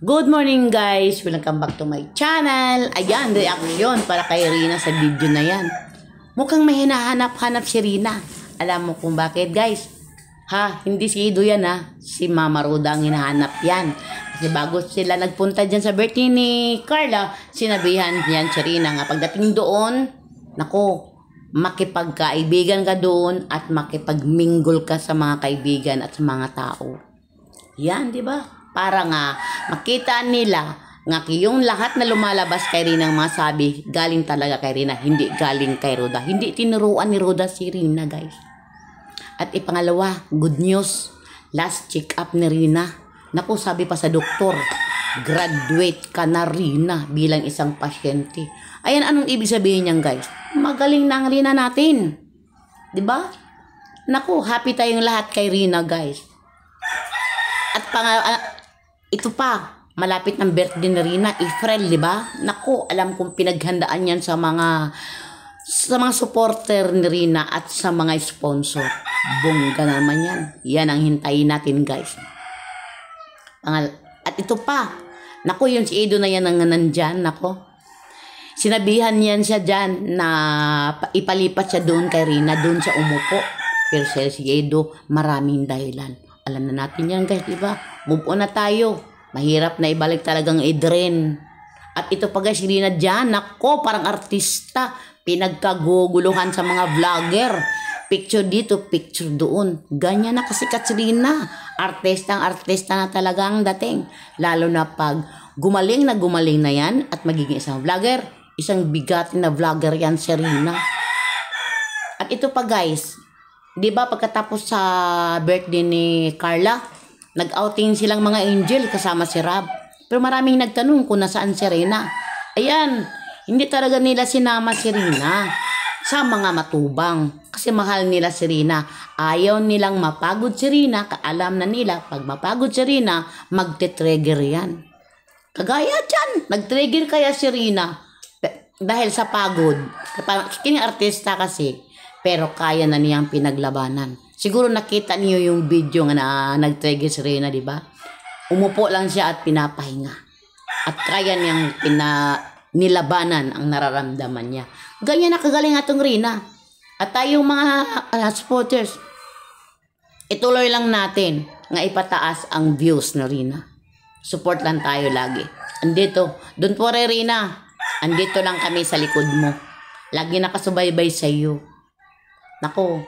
Good morning guys! Welcome back to my channel. Ayan, reaction para kay Rina sa video na yan. Mukhang may hinahanap-hanap si Rina. Alam mo kung bakit guys? Hindi si Ido yan Si Mama Roda ang hinahanap yan. Kasi bago sila nagpunta dyan sa birthday ni Carla, sinabihan yan si Rina nga pagdating doon, nako, makipagkaibigan ka doon at makipagmingle ka sa mga kaibigan at sa mga tao. Yan, di ba? Para nga makita nila nga yung lahat na lumalabas kay Rina ang mga sabi, galing talaga kay Rina, hindi galing kay Roda. Hindi tinuruan ni Roda si Rina, guys. At ipangalawa, good news. Last check-up ni Rina. Naku, sabi pa sa doktor, graduate ka na Rina bilang isang pasyente. Ayan, anong ibig sabihin niyan, guys? Magaling na ang Rina natin. Di ba? Naku, happy tayong lahat kay Rina, guys. At ito pa, malapit ng birthday ni Rina, April, di ba? Naku, alam kong pinaghandaan yan sa mga supporter ni Rina at sa mga sponsor. Bongga naman yan. Yan ang hintayin natin, guys. At ito pa, naku, yung si Edo na yan ang nandyan, naku. Sinabihan yan siya dyan na ipalipat siya doon kay Rina, doon siya umupo. Pero si Edo, maraming dahilan. Alam na natin yan, guys, di ba? Move on na tayo. Mahirap na ibalik talagang Edren. At ito pa, guys, Rina dyan. Nako, parang artista. Pinagkaguguluhan sa mga vlogger. Picture dito, picture doon. Ganyan na kasikat si Rina. Artistang artista na talaga ang dating. Lalo na pag gumaling na yan at magiging isang vlogger. Isang bigatin na vlogger yan si Rina. At ito pa, guys. Di ba pagkatapos sa birthday ni Carla, nag-outing silang mga angel kasama si Rab. Pero maraming nagtanong kung nasaan si Rina. Ayan, hindi talaga nila sinama si Rina sa mga matubang. Kasi mahal nila si Rina. Ayaw nilang mapagod si Rina. Alam na nila, pag mapagod si Rina, magte-trigger yan. Kagaya dyan, nag-trigger kaya si Rina dahil sa pagod. Kini artista kasi, pero kaya na niyang pinaglabanan. Siguro nakita niyo yung video nga na nag-trigger si Rina, di ba? Umupo lang siya at pinapahinga. At kaya niyang nilabanan ang nararamdaman niya. Ganyan na kagaling atong Rina. At tayong mga supporters, ituloy lang natin nga ipataas ang views na Rina. Support lang tayo lagi. Andito, don't worry Rina. Andito lang kami sa likod mo. Lagi nakasubaybay sa iyo. Nako,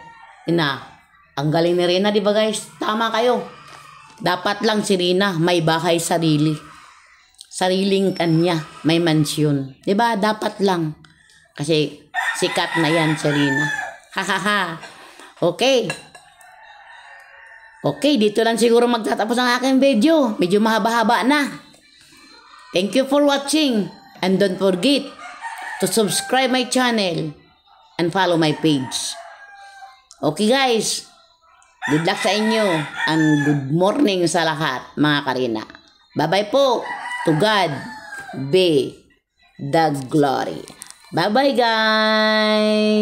ang galing ni Rina, di ba guys? Tama kayo. Dapat lang si Rina may bahay sarili. Sariling kanya, may mansyon. Di ba? Dapat lang. Kasi sikat na yan si Rina. Hahaha. Okay. Okay, dito lang siguro magtatapos ang aking video. Medyo mahaba-haba na. Thank you for watching. And don't forget to subscribe my channel and follow my page. Okay guys, good luck sa inyo and good morning sa lahat mga Karina. Bye-bye po. To God be the glory. Bye-bye guys.